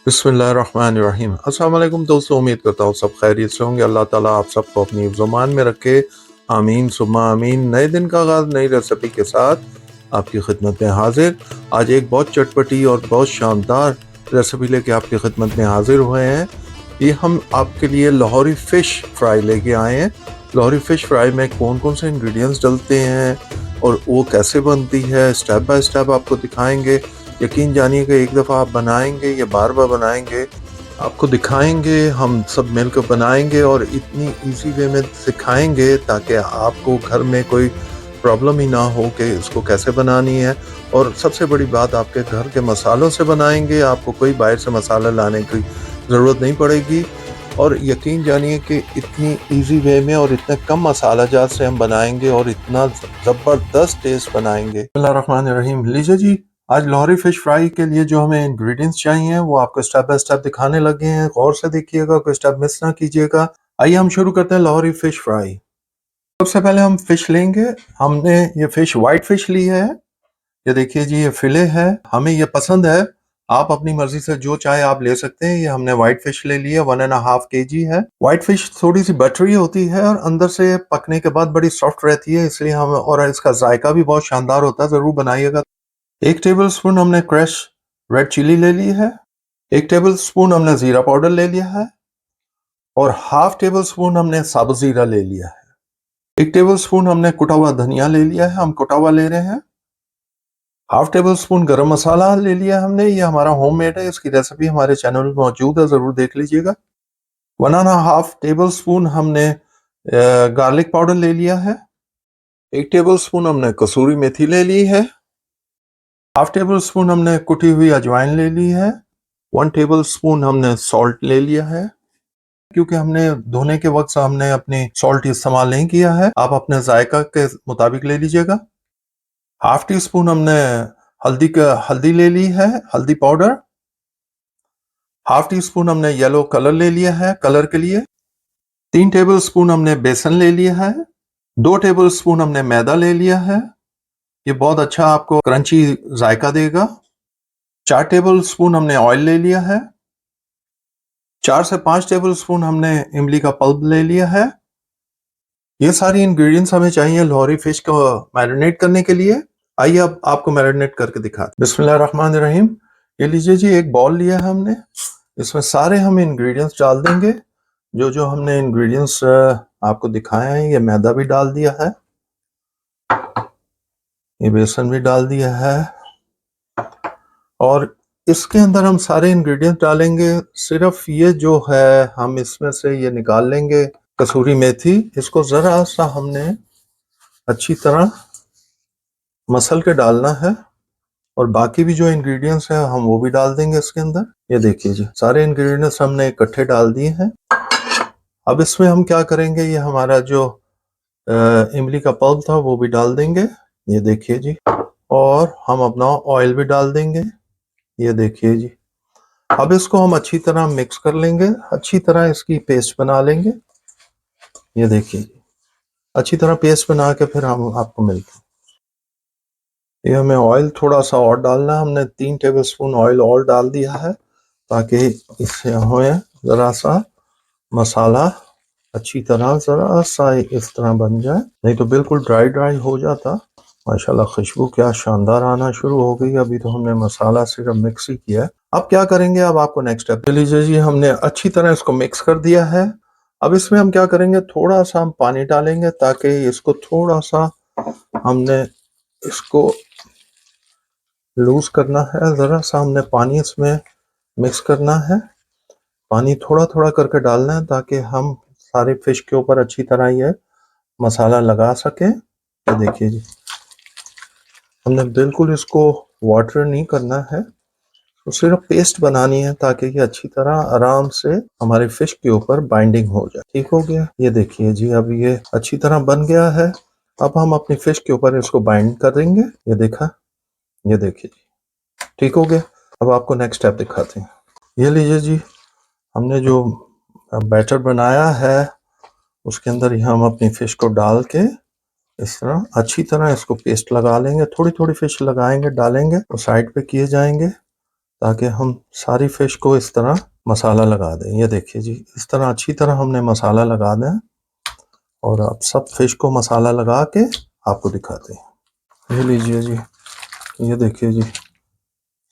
बिस्मिल्लाहिर्रहमानिर्रहीम। अस्सलाम वालेकुम दोस्तों, उम्मीद करता हूँ सब खैरियत से होंगे। अल्लाह ताला आप सबको अपनी ज़ुबान में रखे, आमीन सुम्मा आमीन। नए दिन का आगाज़ नई रेसिपी के साथ आपकी खिदमत में हाजिर। आज एक बहुत चटपटी और बहुत शानदार रेसिपी लेके आपकी खिदमत में हाजिर हुए हैं। ये हम आपके लिए लाहौरी फ़िश फ्राई लेके आए हैं। लाहौरी फ़िश फ्राई में कौन कौन से इंग्रेडिएंट्स डलते हैं और वो कैसे बनती है, स्टेप बाय स्टेप आपको दिखाएंगे। यकीन जानिए कि एक दफ़ा आप बनाएंगे या बार बार बनाएंगे, आपको दिखाएंगे, हम सब मिलकर बनाएंगे और इतनी इजी वे में सिखाएंगे ताकि आपको घर में कोई प्रॉब्लम ही ना हो कि इसको कैसे बनानी है। और सबसे बड़ी बात, आपके घर के मसालों से बनाएंगे, आपको कोई बाहर से मसाला लाने की ज़रूरत नहीं पड़ेगी। और यकीन जानिए कि इतनी इजी वे में और इतने कम मसाला जात से हम बनाएंगे और इतना ज़बरदस्त टेस्ट बनाएंगे। बिस्मिल्लाहिर्रहमानिर्रहीम। लीजिए जी, आज लाहौरी फ़िश फ्राई के लिए जो हमें इंग्रेडिएंट्स चाहिए वो आपको स्टेप बाय स्टेप दिखाने लगे हैं। गौर से देखिएगा, कोई स्टेप मिस ना कीजिएगा। आइए हम शुरू करते हैं लाहौरी फ़िश फ्राई। सबसे पहले हम फ़िश लेंगे। हमने ये फ़िश वाइट फ़िश ली है। ये देखिए जी, ये फिले है, हमें ये पसंद है। आप अपनी मर्जी से जो चाहे आप ले सकते हैं। ये हमने व्हाइट फिश ले लिया, 1.5 kg है। व्हाइट फिश थोड़ी सी बटरी होती है और अंदर से पकने के बाद बड़ी सॉफ्ट रहती है, इसलिए हम, और इसका जायका भी बहुत शानदार होता है, जरूर बनाइएगा। 1 टेबल स्पून हमने क्रश रेड चिली ले ली है। 1 टेबल स्पून हमने जीरा पाउडर ले लिया है और ½ टेबल स्पून हमने साबुत जीरा ले लिया है। 1 टेबल स्पून हमने कुटा हुआ धनिया ले लिया है, हम कुटा हुआ ले रहे हैं। ½ टेबल स्पून गरम मसाला ले लिया हमने, ये हमारा होममेड है, इसकी रेसिपी हमारे चैनल में मौजूद है, जरूर देख लीजिएगा। 1.5 टेबल स्पून हमने गार्लिक पाउडर ले लिया है। 1 टेबल स्पून हमने कसूरी मेथी ले ली है। ½ टेबल स्पून हमने कुटी हुई अजवाइन ले ली है। 1 टेबल स्पून हमने सॉल्ट ले लिया है। क्योंकि हमने धोने के वक्त हमने अपनी सॉल्ट इस्तेमाल नहीं किया है, आप अपने जायका के मुताबिक ले लीजिएगा। ½ टी स्पून हमने हल्दी ले ली है, हल्दी पाउडर। ½ टी स्पून हमने येलो कलर ले लिया है, कलर के लिए। 3 टेबल स्पून हमने बेसन ले लिया है। 2 टेबल स्पून हमने मैदा ले लिया है, ये बहुत अच्छा आपको क्रंची जायका देगा। 4 टेबल स्पून हमने ऑयल ले लिया है। 4 से 5 टेबल स्पून हमने इमली का पल्प ले लिया है। ये सारी इंग्रेडिएंट्स हमें चाहिए लाहौरी फिश को मैरिनेट करने के लिए। आइए अब आपको मैरिनेट करके दिखाते। बिस्मिल्लाहिर्रहमानिर्रहीम। ये लीजिए जी, एक बॉल लिया है हमने, इसमें सारे हम इंग्रेडिएंट्स डाल देंगे। जो जो हमने इंग्रेडिएंट्स आपको दिखाए हैं, ये मैदा भी डाल दिया है, ये बेसन भी डाल दिया है, और इसके अंदर हम सारे इंग्रेडिएंट्स डालेंगे। सिर्फ ये जो है हम इसमें से ये निकाल लेंगे कसूरी मेथी, इसको जरा सा हमने अच्छी तरह मसल के डालना है, और बाकी भी जो इंग्रेडिएंट्स हैं हम वो भी डाल देंगे इसके अंदर। ये देखिए जी, सारे इंग्रेडिएंट्स हमने इकट्ठे डाल दिए हैं। अब इसमें हम क्या करेंगे, ये हमारा जो इमली का पल्प था वो भी डाल देंगे, ये देखिए जी, और हम अपना ऑयल भी डाल देंगे, ये देखिए जी। अब इसको हम अच्छी तरह मिक्स कर लेंगे, अच्छी तरह इसकी पेस्ट बना लेंगे, ये देखिए जी, अच्छी तरह पेस्ट बना के फिर हम आपको मिलते हैं। ये हमें ऑयल थोड़ा सा और डालना है, हमने 3 टेबल स्पून ऑयल और डाल दिया है, ताकि इससे हमें ज़रा सा मसाला अच्छी तरह ज़रा सा इस तरह बन जाए, नहीं तो बिल्कुल ड्राई ड्राई हो जाता। माशाल्लाह खुशबू क्या शानदार आना शुरू हो गई। अभी तो हमने मसाला सिर्फ मिक्स ही किया है। अब क्या करेंगे, अब आपको नेक्स्ट स्टेप लीजिए जी, हमने अच्छी तरह इसको मिक्स कर दिया है। अब इसमें हम क्या करेंगे, थोड़ा सा हम पानी डालेंगे, ताकि इसको थोड़ा सा हमने इसको लूज करना है, ज़रा सा हमने पानी इसमें मिक्स करना है। पानी थोड़ा थोड़ा करके डालना है, ताकि हम सारे फिश के ऊपर अच्छी तरह ये मसाला लगा सके। तो देखिए जी, हमने बिल्कुल इसको वाटर नहीं करना है, तो सिर्फ पेस्ट बनानी है, ताकि ये अच्छी तरह आराम से हमारे फिश के ऊपर बाइंडिंग हो जाए। ठीक हो गया, ये देखिए जी, अब ये अच्छी तरह बन गया है। अब हम अपनी फिश के ऊपर इसको बाइंड कर देंगे, ये देखा, ये देखिए जी, ठीक हो गया। अब आपको नेक्स्ट स्टेप दिखाते हैं। ये लीजिए जी, हमने जो बैटर बनाया है उसके अंदर ही हम अपनी फिश को डाल के इस तरह अच्छी तरह इसको पेस्ट लगा लेंगे। थोड़ी थोड़ी फिश लगाएंगे, डालेंगे, तो साइड पे किए जाएंगे, ताकि हम सारी फ़िश को इस तरह मसाला लगा दें। ये देखिए जी, इस तरह अच्छी तरह हमने मसाला लगा दें और अब सब फ़िश को मसाला लगा के आपको दिखाते हैं। ये लीजिए जी, ये देखिए जी,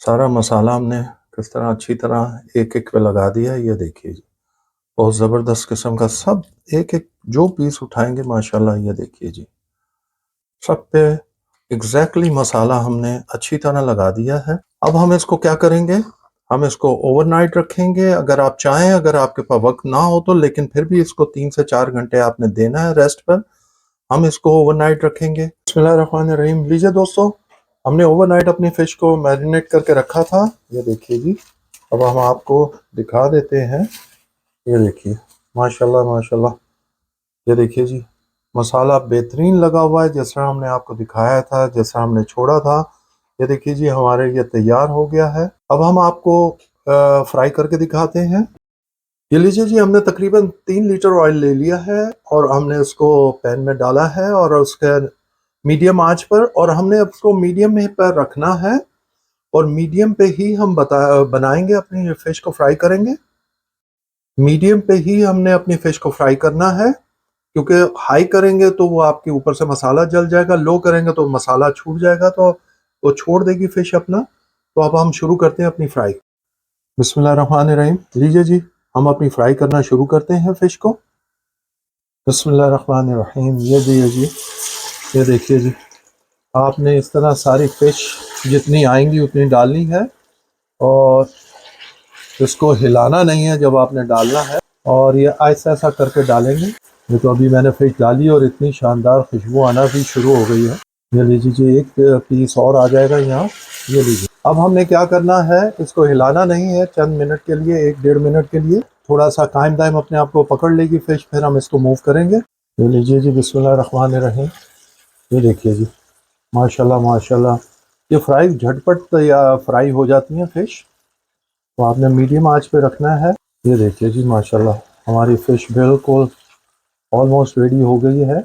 सारा मसाला हमने किस तरह अच्छी तरह एक-एक पे लगा दिया है। ये देखिए जी, बहुत ज़बरदस्त किस्म का सब एक-एक जो पीस उठाएँगे माशाल्लाह। ये देखिए जी, सब पे एग्जैक्टली मसाला हमने अच्छी तरह लगा दिया है। अब हम इसको क्या करेंगे, हम इसको ओवरनाइट रखेंगे अगर आप चाहें, अगर आपके पास वक्त ना हो तो, लेकिन फिर भी इसको 3 से 4 घंटे आपने देना है रेस्ट पर। हम इसको ओवरनाइट रखेंगे। बिस्मिल्लाहिर्रहमानिर्रहीम। लीजिए दोस्तों, हमने ओवरनाइट अपनी फ़िश को मैरिनेट करके रखा था। ये देखिए जी, अब हम आपको दिखा देते हैं। ये देखिए माशाल्लाह माशाल्लाह। ये देखिए जी, मसाला बेहतरीन लगा हुआ है, जैसा हमने आपको दिखाया था, जैसा हमने छोड़ा था। ये देखिए जी, हमारे ये तैयार हो गया है। अब हम आपको फ्राई करके दिखाते हैं। ये लीजिए जी, हमने तकरीबन 3 लीटर ऑयल ले लिया है और हमने उसको पैन में डाला है और उसके मीडियम आंच पर, और हमने उसको मीडियम में पर रखना है और मीडियम पे ही हम बनाएंगे, अपनी फिश को फ्राई करेंगे। मीडियम पे ही हमने अपनी फिश को फ्राई करना है, क्योंकि हाई करेंगे तो वो आपके ऊपर से मसाला जल जाएगा, लो करेंगे तो मसाला छूट जाएगा, तो वो छोड़ देगी फिश अपना। तो अब हम शुरू करते हैं अपनी फ्राई। बिस्मिल्लाहिर्रहमानिर्रहीम। लीजिए जी, हम अपनी फ्राई करना शुरू करते हैं फिश को। बिस्मिल्लाहिर्रहमानिर्रहीम। ये जी, ये देखिए जी, आपने इस तरह सारी फिश जितनी आएंगी उतनी डालनी है और इसको हिलाना नहीं है जब आपने डालना है, और ये ऐसा ऐसा करके डालेंगे। ये तो अभी मैंने फिश डाली और इतनी शानदार खुशबू आना भी शुरू हो गई है। ये लीजिए जी, एक पीस और आ जाएगा यहाँ। ये लीजिए, अब हमने क्या करना है, इसको हिलाना नहीं है चंद मिनट के लिए, 1-1.5 मिनट के लिए। थोड़ा सा कायम दायम अपने आप को पकड़ लेगी फिश, फिर हम इसको मूव करेंगे। ये लीजिए जी, बिस्मिल्लाहिर्रहमानिर्रहीम। ये देखिए जी, माशाल्लाह माशाल्लाह, ये फ्राई झटपट या फ्राई हो जाती हैं फिश, तो आपने मीडियम आंच पे रखना है। ये देखिए जी, माशाल्लाह हमारी फ़िश बिल्कुल ऑलमोस्ट रेडी हो गई है।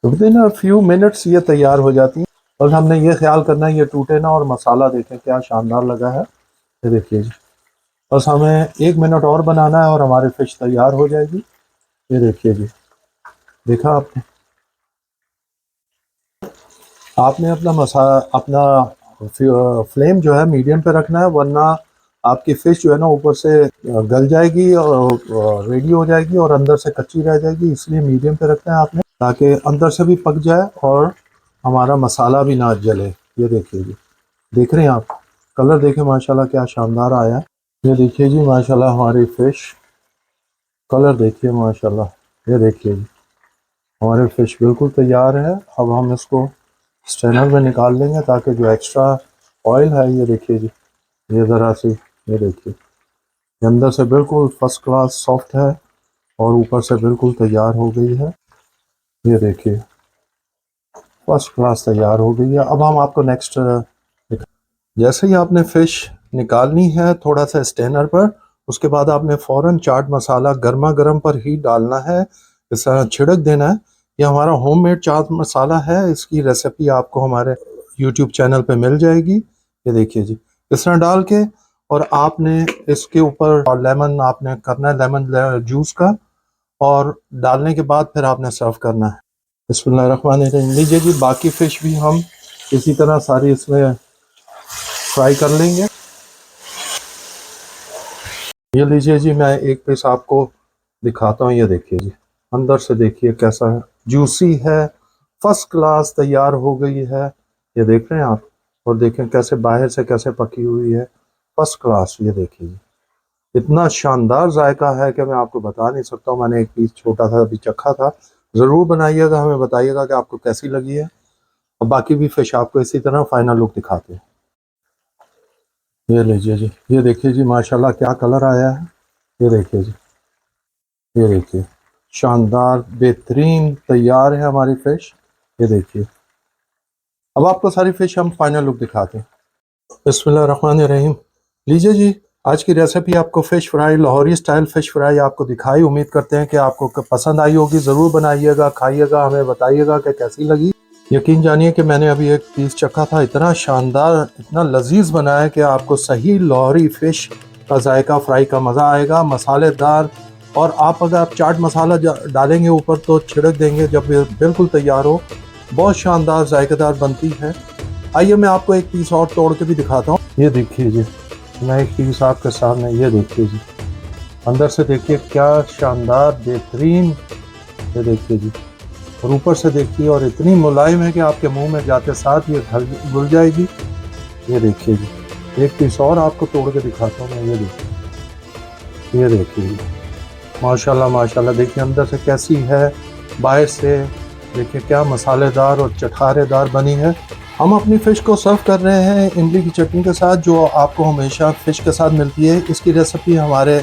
तो विदिन अ फ्यू मिनट्स ये तैयार हो जाती है। और हमने ये ख्याल करना है ये टूटे ना, और मसाला देखें क्या शानदार लगा है। ये देखिए जी, बस हमें 1 मिनट और बनाना है और हमारी फ़िश तैयार हो जाएगी। ये देखिए जी, देखा आपने, आपने अपना फ्लेम जो है मीडियम पे रखना है, वरना आपकी फ़िश जो है ना ऊपर से गल जाएगी और रेडी हो जाएगी और अंदर से कच्ची रह जाएगी। इसलिए मीडियम पे रखना है आपने, ताकि अंदर से भी पक जाए और हमारा मसाला भी ना जले। ये देखिए जी, देख रहे हैं आप, कलर देखें माशाल्लाह क्या शानदार आया है। ये देखिए जी, माशाल्लाह हमारी फ़िश, कलर देखिए माशाल्लाह। ये देखिए जी, हमारी फ़िश बिल्कुल तैयार है। अब हम इसको स्ट्रेनर में निकाल लेंगे ताकि जो एक्स्ट्रा ऑयल है, ये देखिए जी, ये ज़रा सी, ये देखिए, ये अंदर से बिल्कुल फर्स्ट क्लास सॉफ्ट है और ऊपर से बिल्कुल तैयार हो गई है। ये देखिए, फर्स्ट क्लास तैयार हो गई है। अब हम आपको नेक्स्ट, जैसे ही आपने फ़िश निकालनी है थोड़ा सा स्ट्रेनर पर, उसके बाद आपने फ़ौरन चाट मसाला गर्मा गर्म पर ही डालना है, इस तरह छिड़क देना है। ये हमारा होममेड चाट मसाला है, इसकी रेसिपी आपको हमारे यूट्यूब चैनल पे मिल जाएगी। ये देखिए जी, इस तरह डाल के, और आपने इसके ऊपर लेमन आपने करना है, लेमन जूस का, और डालने के बाद फिर आपने सर्व करना है। बिस्मिल्लाहिर्रहमानिर्रहीम। लीजिए जी, बाकी फ़िश भी हम इसी तरह सारी इसमें फ्राई कर लेंगे। ये लीजिए जी, मैं एक पीस आपको दिखाता हूँ। ये देखिए जी, अंदर से देखिए कैसा है, जूसी है, फर्स्ट क्लास तैयार हो गई है। ये देख रहे हैं आप, और देखें कैसे बाहर से कैसे पकी हुई है, फर्स्ट क्लास। ये देखिए जी, इतना शानदार जायका है कि मैं आपको बता नहीं सकता हूँ। मैंने एक पीस छोटा सा अभी चखा था। ज़रूर बनाइएगा, हमें बताइएगा कि आपको कैसी लगी है, और बाकी भी फिश आपको इसी तरह फाइनल लुक दिखाते हैं। ये लीजिए जी, ये देखिए जी, माशाल्लाह क्या कलर आया है। ये देखिए जी, ये देखिए, शानदार बेहतरीन तैयार है हमारी फ़िश। ये देखिए, अब आपको सारी फ़िश हम फाइनल लुक दिखाते हैं। बिस्मिल्लाहिर्रहमानिर्रहीम। लीजिए जी, आज की रेसिपी आपको fish fry, Lahori style fish fry आपको दिखाई। उम्मीद करते हैं कि आपको पसंद आई होगी। ज़रूर बनाइएगा, खाइएगा, हमें बताइएगा कि कैसी लगी। यकीन जानिए कि मैंने अभी एक पीस चखा था, इतना शानदार, इतना लजीज बना है कि आपको सही लाहौरी फ़िश का जायका, फ्राई का मज़ा आएगा, मसालेदार। और अगर आप चाट मसाला डालेंगे ऊपर तो छिड़क देंगे जब ये बिल्कुल तैयार हो, बहुत शानदार जायकेदार बनती है। आइए मैं आपको एक पीस और तोड़ के भी दिखाता हूँ। ये देखिए जी, मैं एक पीस आपके सामने, ये देखिए जी, अंदर से देखिए क्या शानदार बेहतरीन, ये देखिए जी, और ऊपर से देखिए, और इतनी मुलायम है कि आपके मुंह में जाते साथ ये घुल जाएगी। ये देखिए जी, एक पीस और आपको तोड़ के दिखाता हूँ मैं। ये देखिए जी, माशाल्लाह माशाल्लाह, देखिए अंदर से कैसी है, बाहर से देखिए क्या मसालेदार और चटखारेदार बनी है। हम अपनी फ़िश को सर्व कर रहे हैं इमली की चटनी के साथ, जो आपको हमेशा फ़िश के साथ मिलती है। इसकी रेसिपी हमारे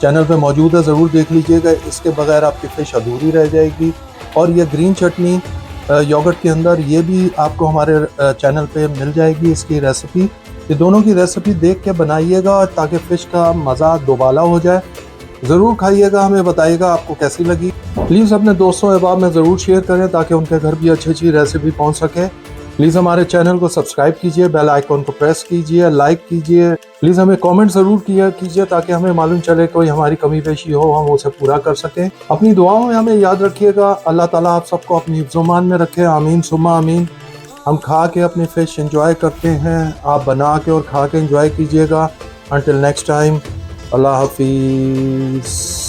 चैनल पे मौजूद है, ज़रूर देख लीजिएगा। इसके बगैर आपकी फ़िश अधूरी रह जाएगी। और ये ग्रीन चटनी योगर्ट के अंदर, ये भी आपको हमारे चैनल पे मिल जाएगी इसकी रेसिपी। ये दोनों की रेसिपी देख के बनाइएगा ताकि फ़िश का मज़ा दोबाला हो जाए। ज़रूर खाइएगा, हमें बताइएगा आपको कैसी लगी। प्लीज़ अपने दोस्तों अहबाब में ज़रूर शेयर करें ताकि उनके घर भी अच्छी अच्छी रेसिपी पहुंच सके। प्लीज़ हमारे चैनल को सब्सक्राइब कीजिए, बेल आइकॉन को प्रेस कीजिए, लाइक कीजिए। प्लीज़ हमें कमेंट ज़रूर कीजिए ताकि हमें मालूम चले कोई हमारी कमी पेशी हो, हम उसे पूरा कर सकें। अपनी दुआओं में हमें याद रखिएगा। अल्लाह ताला आप सबको अपनी हिफ्ज़-ओ-मान में रखे। आमीन सुम्मा आमीन। हम खा के अपनी फ़िश एंजॉय करते हैं, आप बना के और खा के एंजॉय कीजिएगा। अंटिल नेक्स्ट टाइम, अल्लाह हाफिज़।